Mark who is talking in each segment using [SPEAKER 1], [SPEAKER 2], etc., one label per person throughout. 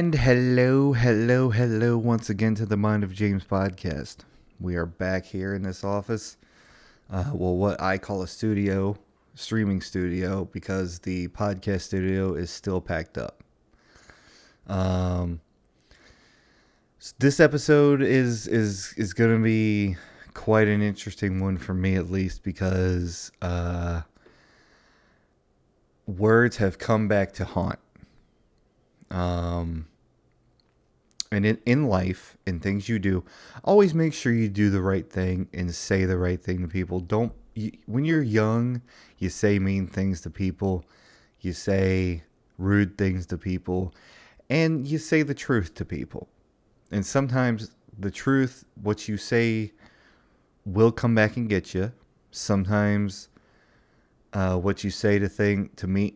[SPEAKER 1] And hello once again to the Mind of James podcast. We are back here in this office. What I call a studio, streaming studio, because the podcast studio is still packed up. Um, this episode is going to be quite an interesting one for me, at least, because words have come back to haunt. And in life, in things you do, always make sure you do the right thing and say the right thing to people. When you're young, you say mean things to people, you say rude things to people, and you say the truth to people. And sometimes the truth, what you say, will come back and get you. Sometimes what you say to me,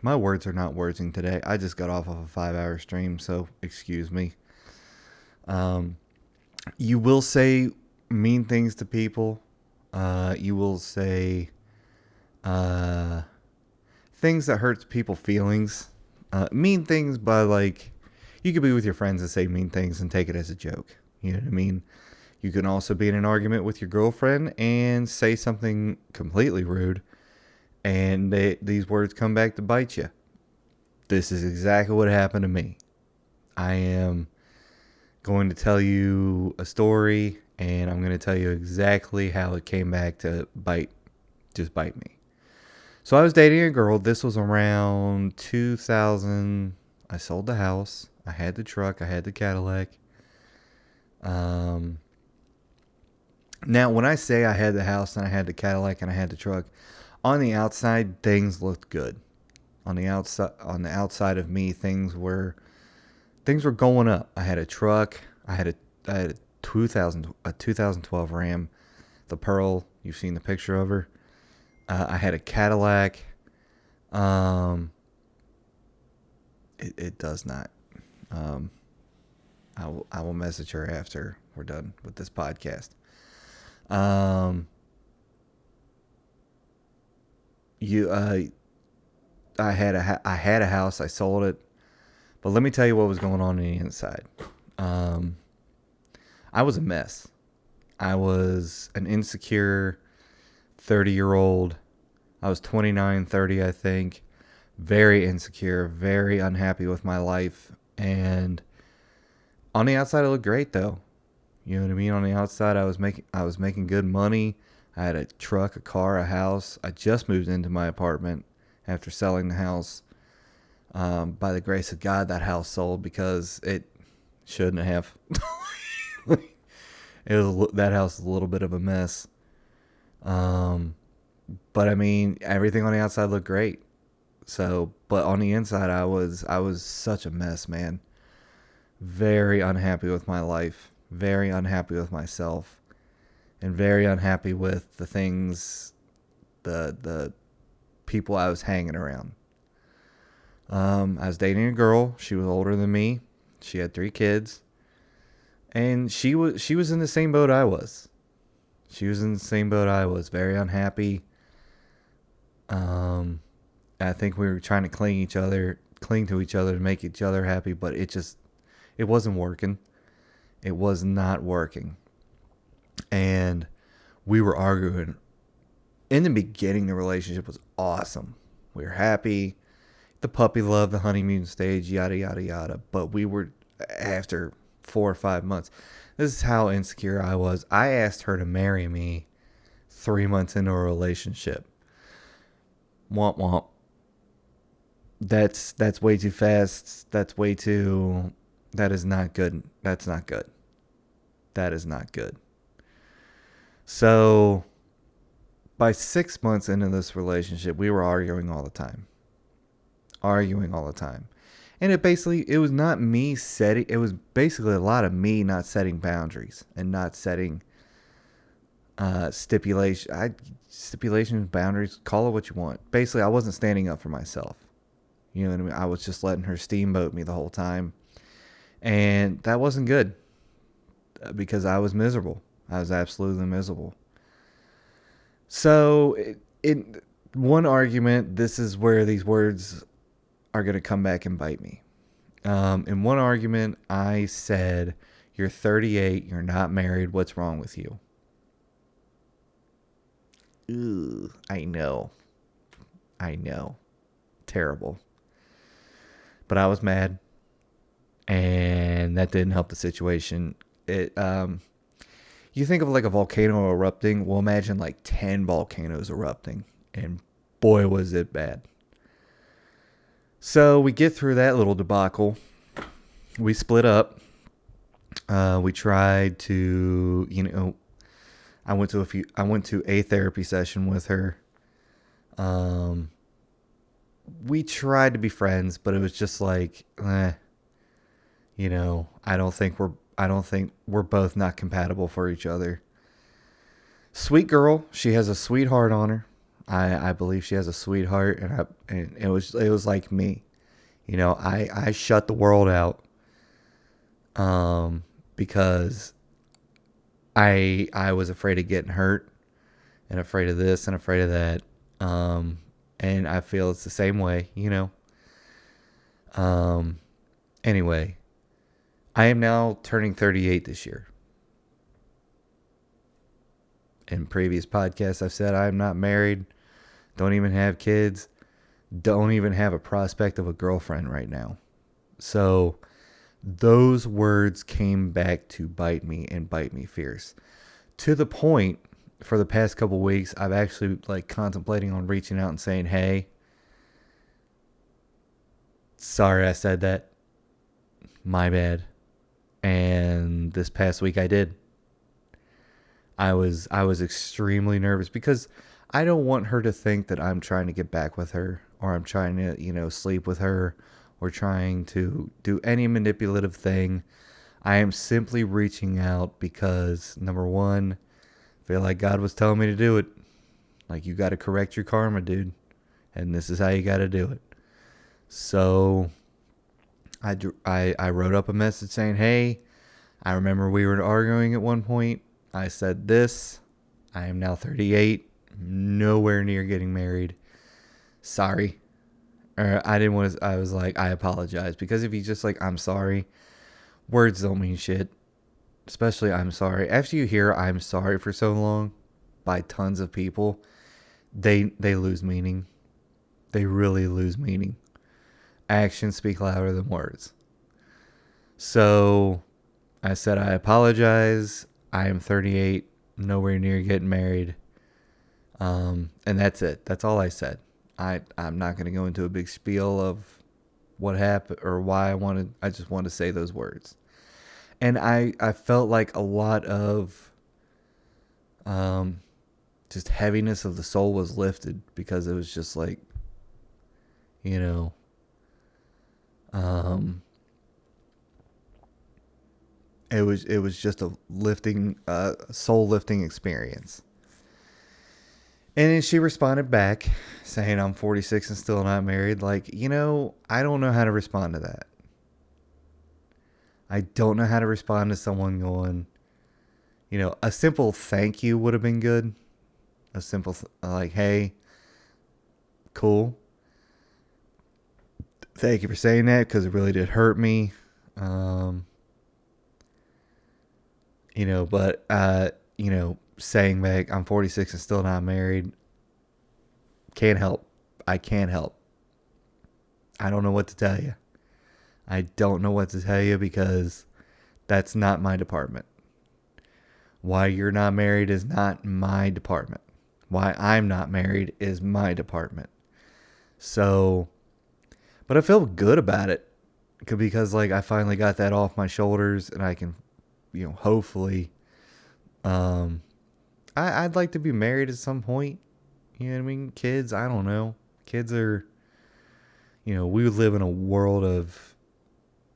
[SPEAKER 1] my words are not wording today. I just got off of a 5-hour stream, so excuse me. You will say mean things to people. You will say things that hurts people's feelings. Mean things by, like, you could be with your friends and say mean things and take it as a joke. You know what I mean? You can also be in an argument with your girlfriend and say something completely rude, and these words come back to bite you. This is exactly what happened to me. I am going to tell you a story, and I'm going to tell you exactly how it came back to bite me. So I was dating a girl. This was around 2000. I sold the house. I had the truck. I had the Cadillac. Now, when I say I had the house and I had the Cadillac and I had the truck, on the outside, things looked good. On the outside of me, things were going up. I had a truck. I had a 2012 Ram, the Pearl. You've seen the picture of her. I had a Cadillac. It does not. I will message her after we're done with this podcast. I had a house. I sold it, but let me tell you what was going on the inside. I was a mess. I was an insecure 30-year-old. I was 29, 30, I think. Very insecure, very unhappy with my life. And on the outside, it looked great, though. You know what I mean? On the outside, I was making good money. I had a truck, a car, a house. I just moved into my apartment after selling the house. By the grace of God, that house sold because it shouldn't have. That house is a little bit of a mess. But I mean, everything on the outside looked great. So, but on the inside, I was such a mess, man. Very unhappy with my life. Very unhappy with myself. And very unhappy with the things, the people I was hanging around. I was dating a girl. She was older than me. She had 3 kids. And she was in the same boat I was. She was in the same boat I was. Very unhappy. I think we were trying to cling to each other to make each other happy, but it wasn't working. It was not working. And we were arguing. In the beginning, the relationship was awesome. We were happy. The puppy love, the honeymoon stage, yada, yada, yada. But we were, after 4 or 5 months, this is how insecure I was. I asked her to marry me 3 months into a relationship. Womp womp. That's way too fast. That is not good. That's not good. That is not good. So, by 6 months into this relationship, we were arguing all the time. And it was not me it was basically a lot of me not setting boundaries and not setting stipulations, boundaries, call it what you want. Basically, I wasn't standing up for myself. You know what I mean? I was just letting her steamboat me the whole time. And that wasn't good because I was miserable. I was absolutely miserable. So, in one argument, this is where these words are going to come back and bite me. In one argument, I said, "You're 38, you're not married, what's wrong with you?" Ugh, I know. I know. Terrible. But I was mad, and that didn't help the situation. It You think of like a volcano erupting, well imagine like 10 volcanoes erupting, and boy was it bad. So we get through that little debacle. We split up. We tried to, I went to a therapy session with her. Um, we tried to be friends, but it was just like, I don't think we're both not compatible for each other. Sweet girl, she has a sweetheart on her. I believe she has a sweetheart, and it was like me. I shut the world out, because I was afraid of getting hurt, and afraid of this and afraid of that. And I feel it's the same way. Um, anyway, I am now turning 38 this year. In previous podcasts, I've said I am not married, don't even have kids, don't even have a prospect of a girlfriend right now. So those words came back to bite me, and bite me fierce. To the point, for the past couple weeks, I've actually like contemplating on reaching out and saying, "Hey, sorry I said that. My bad." And this past week I did. I was extremely nervous because I don't want her to think that I'm trying to get back with her, or I'm trying to, sleep with her, or trying to do any manipulative thing. I am simply reaching out because, number one, I feel like God was telling me to do it. Like, you got to correct your karma, dude. And this is how you got to do it. So I wrote up a message saying, "Hey, I remember we were arguing at one point. I said this. I am now 38, nowhere near getting married. Sorry." Or I didn't want to, I was like, "I apologize." Because if you just like, "I'm sorry," words don't mean shit. Especially "I'm sorry." After you hear "I'm sorry" for so long by tons of people, they lose meaning. They really lose meaning. Actions speak louder than words. So I said, "I apologize. I am 38, nowhere near getting married." And that's it. That's all I said. I'm not going to go into a big spiel of what happened or why I just wanted to say those words. And I felt like a lot of um, just heaviness of the soul was lifted, because it was just like, you know, um, it was just a lifting, soul lifting experience. And then she responded back saying, "I'm 46 and still not married." Like, I don't know how to respond to that. I don't know how to respond to someone going, a simple thank you would have been good. A simple, like, "Hey, cool. Thank you for saying that, because it really did hurt me." Um, but, saying back, "I'm 46 and still not married." Can't help. I can't help. I don't know what to tell you. I don't know what to tell you, because that's not my department. Why you're not married is not my department. Why I'm not married is my department. So, but I feel good about it, because like I finally got that off my shoulders, and I can, hopefully, um, I'd like to be married at some point. You know what I mean? Kids, I don't know. Kids are, we live in a world of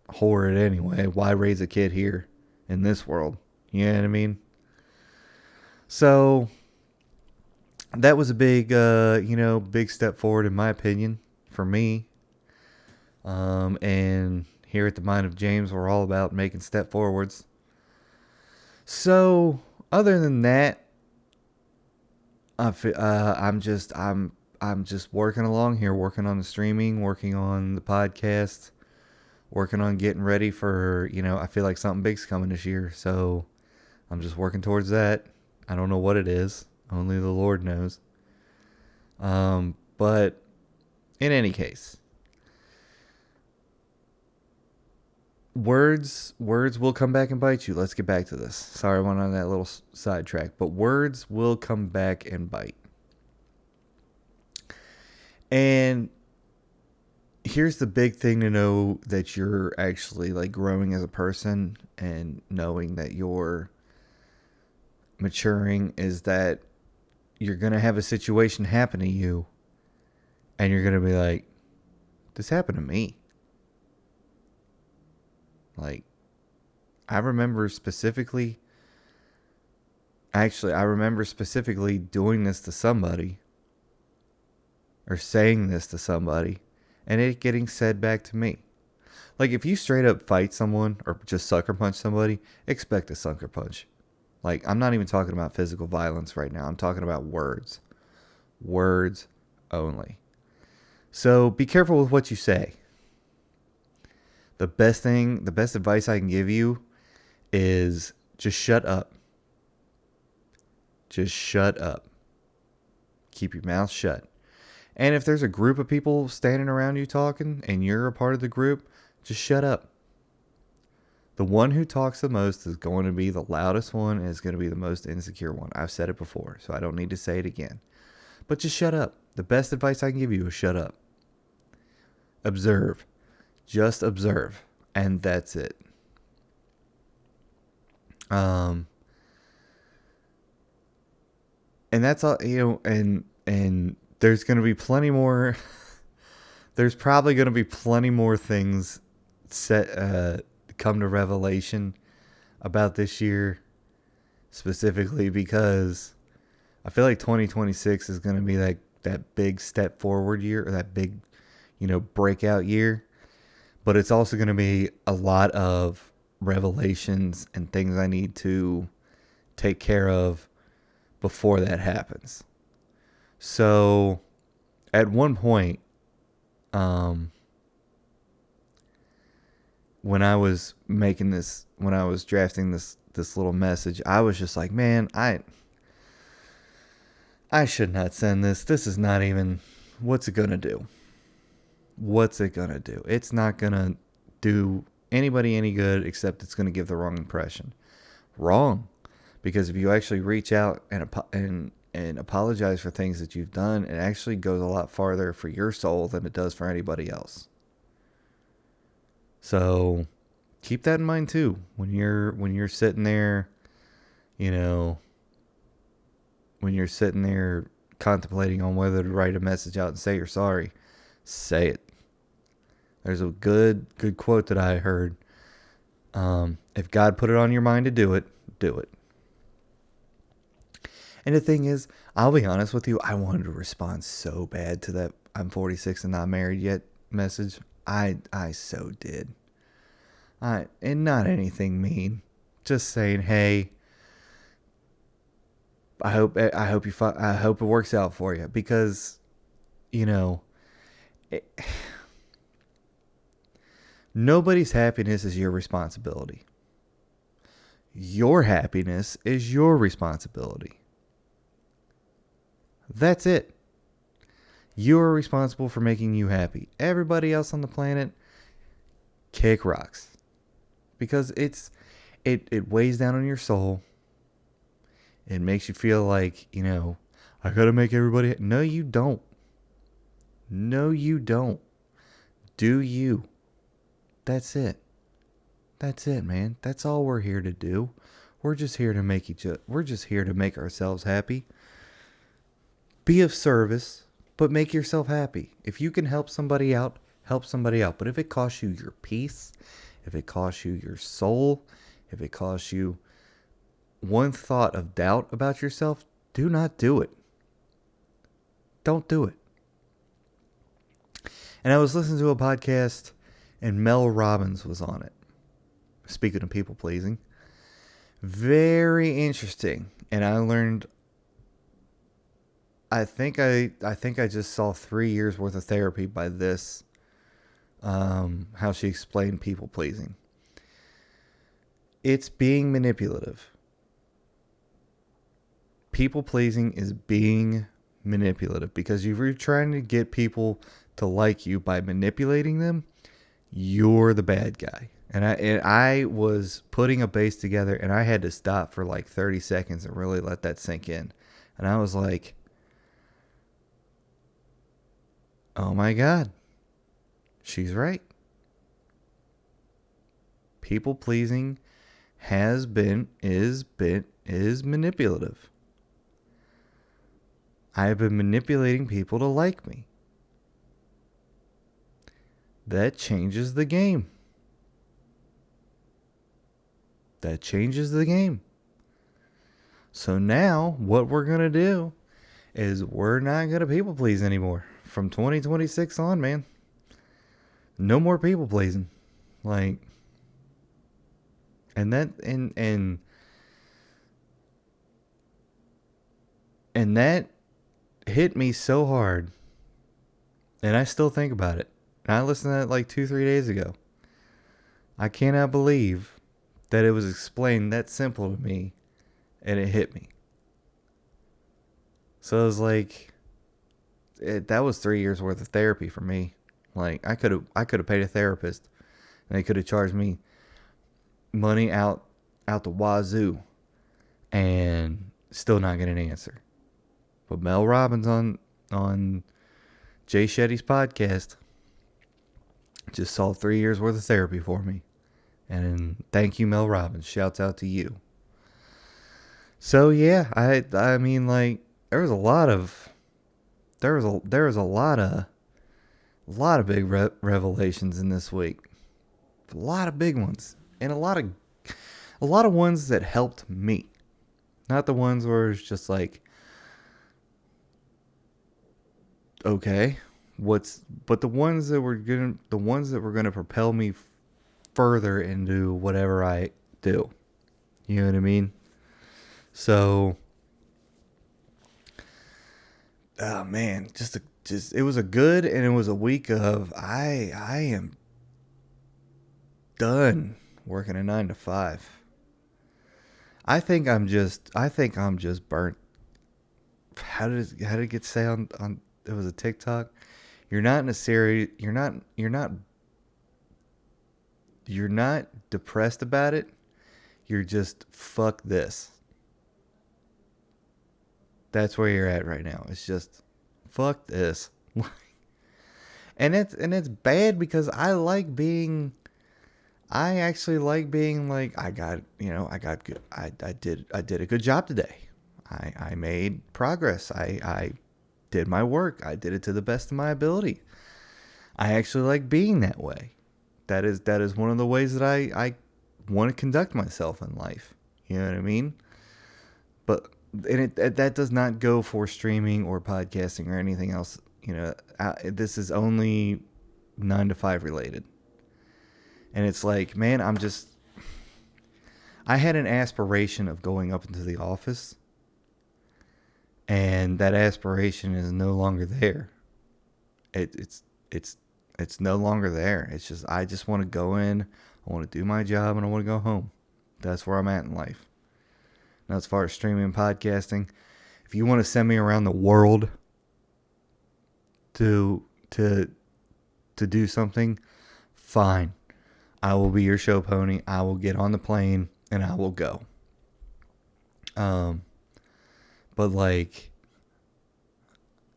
[SPEAKER 1] horrid anyway. Why raise a kid here in this world? You know what I mean? So that was a big, big step forward in my opinion for me. And here at the Mind of James, we're all about making step forwards. So other than that, I'm I'm just working along here, working on the streaming, working on the podcast, working on getting ready for, I feel like something big's coming this year. So I'm just working towards that. I don't know what it is. Only the Lord knows. But in any case, words will come back and bite you. Let's get back to this. Sorry, I went on that little sidetrack, but words will come back and bite. And here's the big thing to know that you're actually like growing as a person and knowing that you're maturing is that you're going to have a situation happen to you and you're going to be like, this happened to me. Like, I remember specifically doing this to somebody or saying this to somebody and it getting said back to me. Like, if you straight up fight someone or just sucker punch somebody, expect a sucker punch. Like, I'm not even talking about physical violence right now. I'm talking about words. Words only. So be careful with what you say. The best advice I can give you is just shut up. Just shut up. Keep your mouth shut. And if there's a group of people standing around you talking and you're a part of the group, just shut up. The one who talks the most is going to be the loudest one and is going to be the most insecure one. I've said it before, so I don't need to say it again. But just shut up. The best advice I can give you is shut up. Observe. Just observe. And that's it. And that's all, and there's going to be plenty more. There's probably going to be plenty more things come to revelation about this year, specifically because I feel like 2026 is going to be like that big step forward year, or that big, breakout year. But it's also going to be a lot of revelations and things I need to take care of before that happens. So at one point, when I was drafting this little message, I was just like, man, I should not send this. This is not even, what's it going to do? What's it going to do? It's not going to do anybody any good, except it's going to give the wrong impression. Wrong. Because if you actually reach out and apologize for things that you've done, it actually goes a lot farther for your soul than it does for anybody else. So keep that in mind too when you're sitting there, when you're sitting there contemplating on whether to write a message out and say you're sorry. Say it. There's a good quote that I heard. If God put it on your mind to do it, do it. And the thing is, I'll be honest with you, I wanted to respond so bad to that I'm 46 and not married yet message. I so did. And not anything mean. Just saying, hey, I hope it works out for you, because nobody's happiness is your responsibility. Your happiness is your responsibility. That's it. You're responsible for making you happy. Everybody else on the planet, kick rocks. Because it weighs down on your soul. It makes you feel like, I gotta make everybody. No, you don't. No, you don't. Do you. That's it. That's it, man. That's all we're here to do. We're just here to make ourselves happy. Be of service, but make yourself happy. If you can help somebody out, help somebody out. But if it costs you your peace, if it costs you your soul, if it costs you one thought of doubt about yourself, do not do it. Don't do it. And I was listening to a podcast, and Mel Robbins was on it. Speaking of people pleasing. Very interesting. And I learned I just saw 3 years worth of therapy by this. How she explained people pleasing. It's being manipulative. People pleasing is being manipulative, because if you're trying to get people to like you by manipulating them, you're the bad guy. And I was putting a base together, and I had to stop for like 30 seconds and really let that sink in. And I was like, oh my God, she's right. People pleasing is manipulative. I have been manipulating people to like me. That changes the game. That changes the game. So now what we're going to do is we're not going to people please anymore. From 2026 on, man. No more people pleasing. Like, and that, and that hit me so hard. And I still think about it. And I listened to that like 2-3 days ago. I cannot believe that it was explained that simple to me, and it hit me. So it was like, that was 3 years worth of therapy for me. Like, I could have paid a therapist, and they could have charged me money out the wazoo, and still not get an answer. But Mel Robbins on Jay Shetty's podcast just saw 3 years worth of therapy for me. And thank you, Mel Robbins. Shouts out to you. So yeah, I mean, like, there was a lot of big revelations in this week. A lot of big ones, and a lot of ones that helped me. Not the ones where it's just like, okay, but the ones that were gonna propel me further into whatever I do. You know what I mean? So, oh man, just it was a good, and it was a week of I am done working a 9 to 5. I think I'm just burnt. How did it get say on it was a TikTok? You're not in a series. You're not depressed about it. You're just fuck this. That's where you're at right now. It's just fuck this. And it's bad, because I actually like being like, I got good. I did a good job today. I made progress. I did my work. I did it to the best of my ability. I actually like being that way. That is one of the ways that I want to conduct myself in life. You know what I mean? But that does not go for streaming or podcasting or anything else. You know, this is only 9 to 5 related. And it's like, man, I had an aspiration of going up into the office, and that aspiration is no longer there. It's no longer there. It's just, I just want to go in, I want to do my job, and I want to go home. That's where I'm at in life. Now, as far as streaming and podcasting, if you want to send me around the world to do something, fine. I will be your show pony. I will get on the plane and I will go. But like,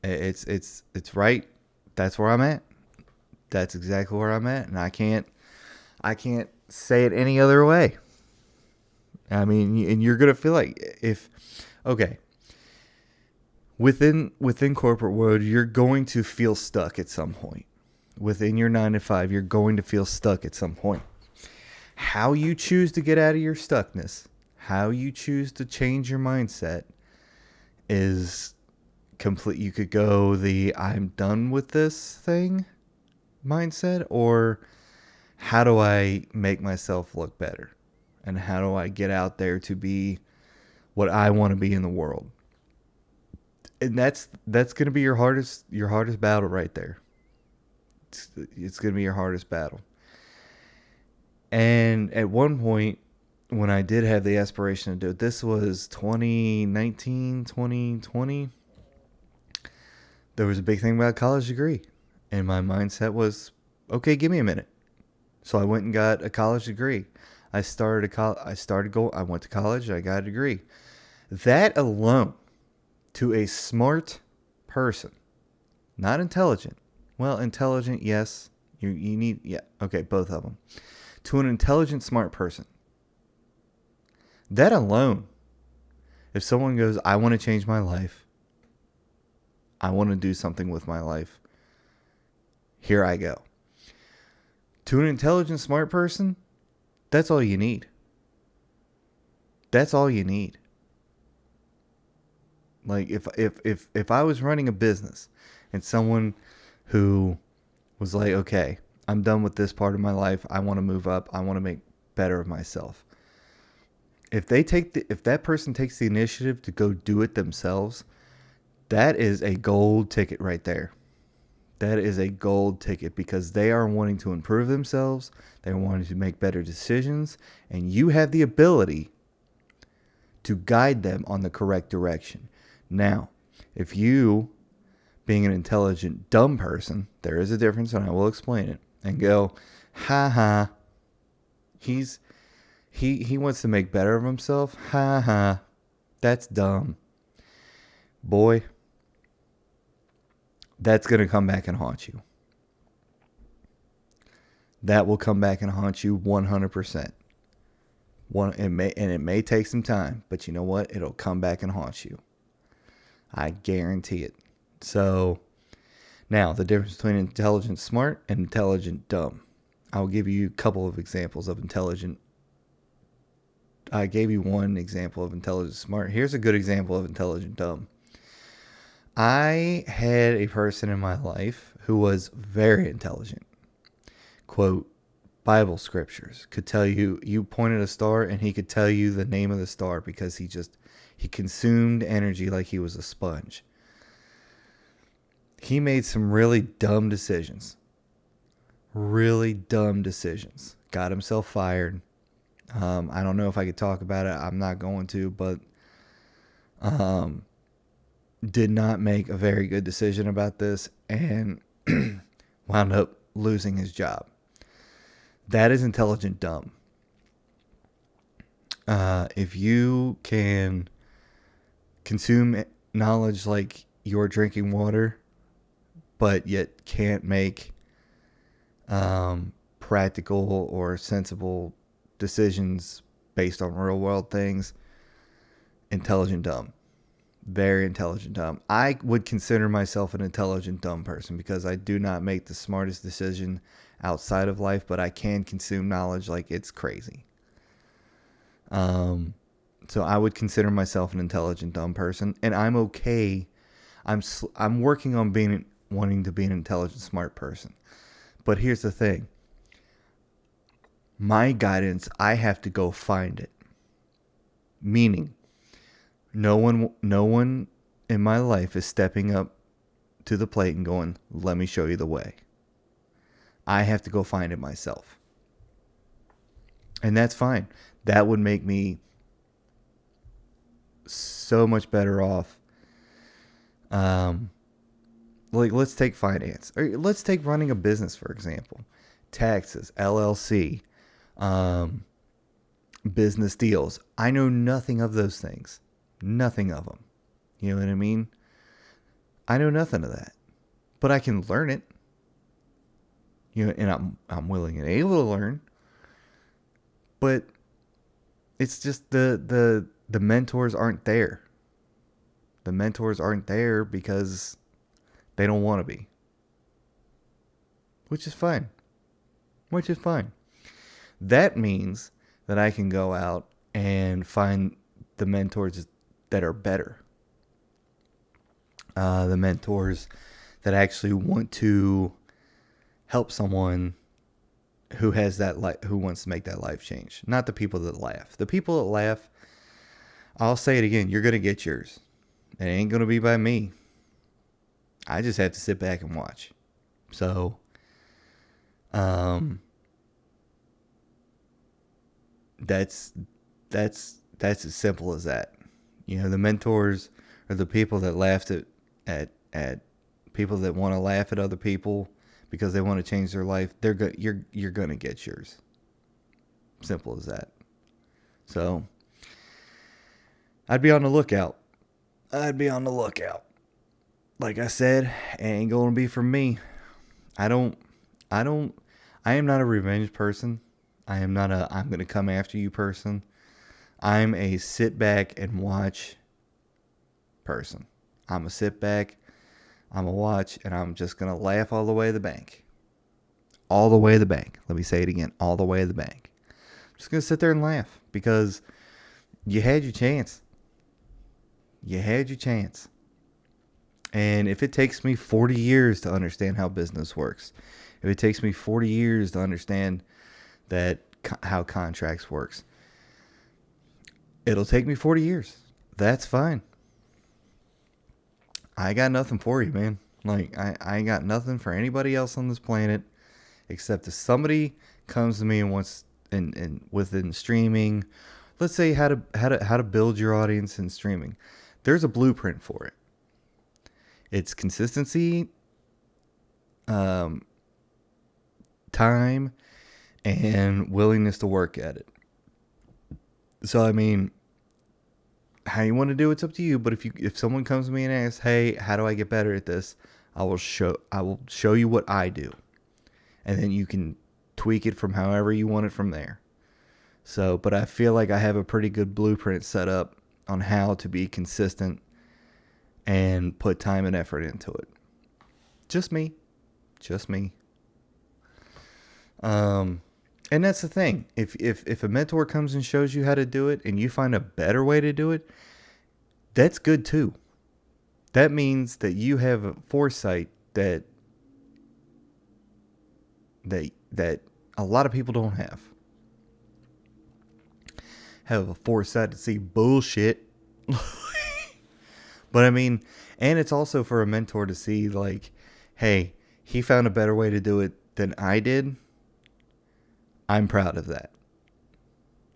[SPEAKER 1] it's right. That's where I'm at. That's exactly where I'm at, and I can't say it any other way. I mean, and you're gonna feel like, okay, within corporate world, you're going to feel stuck at some point. Within your 9 to 5, you're going to feel stuck at some point. How you choose to get out of your stuckness, how you choose to change your mindset, is complete. You could go the I'm done with this thing mindset, or how do I make myself look better? And how do I get out there to be what I want to be in the world? and that's going to be your hardest battle right there. It's going to be your hardest battle. And at one point, when I did have the aspiration to do it, this was 2019, 2020. There was a big thing about a college degree. And my mindset was, okay, give me a minute. So I went and got a college degree. I went to college, I got a degree. That alone, to a smart person, not intelligent. Well, intelligent, yes. You need, yeah, okay, both of them. To an intelligent, smart person, that alone, if someone goes, I want to change my life, I want to do something with my life, here I go. To an intelligent, smart person, that's all you need. That's all you need. Like if I was running a business and someone who was like, okay, I'm done with this part of my life. I want to move up. I want to make better of myself. If that person takes the initiative to go do it themselves, that is a gold ticket right there. That is a gold ticket because they are wanting to improve themselves. They're wanting to make better decisions, and you have the ability to guide them on the correct direction. Now, if you, being an intelligent, dumb person, there is a difference, and I will explain it, and go, ha ha, he wants to make better of himself, ha ha, that's dumb. Boy, that's going to come back and haunt you. That will come back and haunt you 100%. It may take some time, but you know what? It'll come back and haunt you. I guarantee it. So, now the difference between intelligent smart and intelligent dumb. I'll give you a couple of examples of intelligent. I gave you one example of intelligent smart. Here's a good example of intelligent dumb. I had a person in my life who was very intelligent. Quote, Bible scriptures. Could tell you pointed a star and he could tell you the name of the star because he consumed energy like he was a sponge. He made some really dumb decisions. Really dumb decisions. Got himself fired. I don't know if I could talk about it. I'm not going to, but did not make a very good decision about this and wound up losing his job. That is intelligent dumb. If you can consume knowledge like you're drinking water, but yet can't make practical or sensible decisions based on real world things, intelligent dumb. Very intelligent dumb. I would consider myself an intelligent dumb person because I do not make the smartest decision outside of life, but I can consume knowledge like it's crazy. So I would consider myself an intelligent dumb person, and I'm okay. I'm working on wanting to be an intelligent smart person. But here's the thing. My guidance, I have to go find it. Meaning, no one in my life is stepping up to the plate and going, let me show you the way. I have to go find it myself. And that's fine. That would make me so much better off. Like, let's take finance. Or let's take running a business, for example. Taxes, LLC, business deals. I know nothing of those things. Nothing of them. You know what I mean? I know nothing of that. But I can learn it. You know, and I'm willing and able to learn. But it's just the mentors aren't there. The mentors aren't there because they don't want to be. Which is fine. Which is fine. That means that I can go out and find the mentors that are better. The mentors that actually want to help someone who has who wants to make that life change. Not the people that laugh. The people that laugh, I'll say it again, you're going to get yours. It ain't going to be by me. I just have to sit back and watch. So, that's as simple as that. You know, the mentors are the people that laughed at people that want to laugh at other people because they want to change their life. You're going to get yours. Simple as that. So, I'd be on the lookout. Like I said, it ain't going to be for me. I don't I am not a revenge person. I am not a I'm going to come after you person. I'm a sit back and watch person. I'm a sit back, I'm a watch, and I'm just going to laugh all the way to the bank. All the way to the bank. Let me say it again. All the way to the bank. I'm just going to sit there and laugh because you had your chance. You had your chance. And if it takes me 40 years to understand how business works, if it takes me 40 years to understand that how contracts works, it'll take me 40 years. That's fine. I got nothing for you, man. Like, I ain't got nothing for anybody else on this planet except if somebody comes to me and wants and within streaming, let's say how to build your audience in streaming. There's a blueprint for it. It's consistency, time, and willingness to work at it. So I mean, how you want to do it's up to you. But if someone comes to me and asks, "Hey, how do I get better at this?" I will show you what I do, and then you can tweak it from however you want it from there. So, but I feel like I have a pretty good blueprint set up on how to be consistent and put time and effort into it. Just me. And that's the thing. If a mentor comes and shows you how to do it and you find a better way to do it, that's good too. That means that you have a foresight that a lot of people don't have. Have a foresight to see bullshit. But I mean, and it's also for a mentor to see like, hey, he found a better way to do it than I did. I'm proud of that.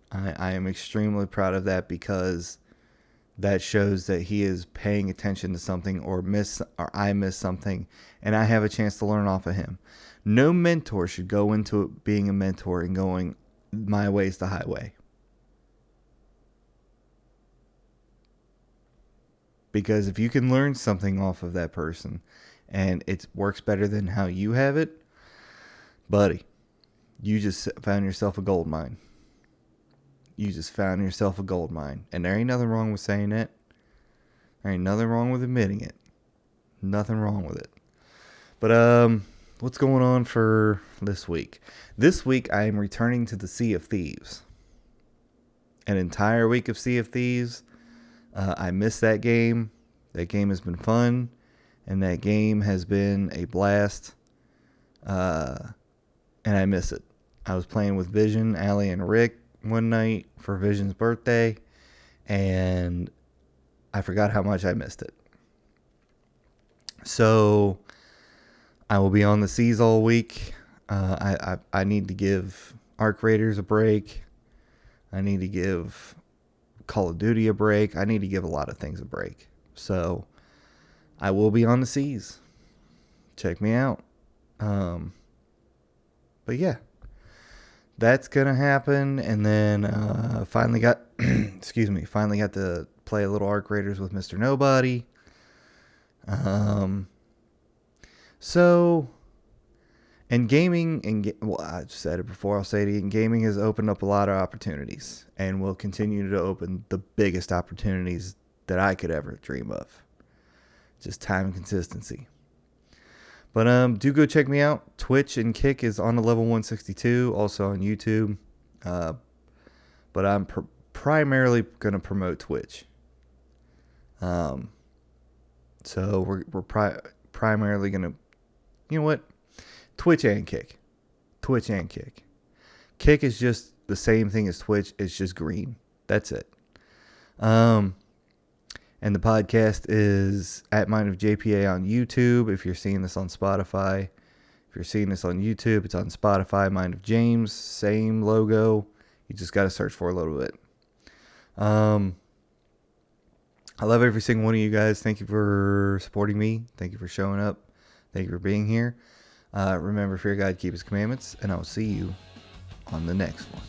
[SPEAKER 1] I am extremely proud of that because that shows that he is paying attention to something or I miss something and I have a chance to learn off of him. No mentor should go into it being a mentor and going, my way's the highway. Because if you can learn something off of that person and it works better than how you have it, buddy, you just found yourself a gold mine. You just found yourself a gold mine. And there ain't nothing wrong with saying that. There ain't nothing wrong with admitting it. Nothing wrong with it. But what's going on for this week? This week I am returning to the Sea of Thieves. An entire week of Sea of Thieves. I missed that game. That game has been fun. And that game has been a blast. And I miss it. I was playing with Vision, Allie, and Rick one night for Vision's birthday. And I forgot how much I missed it. So I will be on the seas all week. I need to give Arc Raiders a break. I need to give Call of Duty a break. I need to give a lot of things a break. So I will be on the seas. Check me out. But yeah, that's gonna happen. And then finally got finally got to play a little Arc Raiders with Mr. Nobody. So, and gaming, well, I said it before, I'll say it again, gaming has opened up a lot of opportunities and will continue to open the biggest opportunities that I could ever dream of. Just time and consistency. But do go check me out. Twitch and Kick is on the level 162, also on YouTube. But I'm primarily going to promote Twitch. So we're primarily going to, you know what? Twitch and Kick. Kick is just the same thing as Twitch. It's just green. That's it. And And the podcast is at Mind of JPA on YouTube. If you're seeing this on Spotify, if you're seeing this on YouTube, it's on Spotify. Mind of James, same logo. You just got to search for a little bit. I love every single one of you guys. Thank you for supporting me. Thank you for showing up. Thank you for being here. Remember, fear God, keep His commandments, and I will see you on the next one.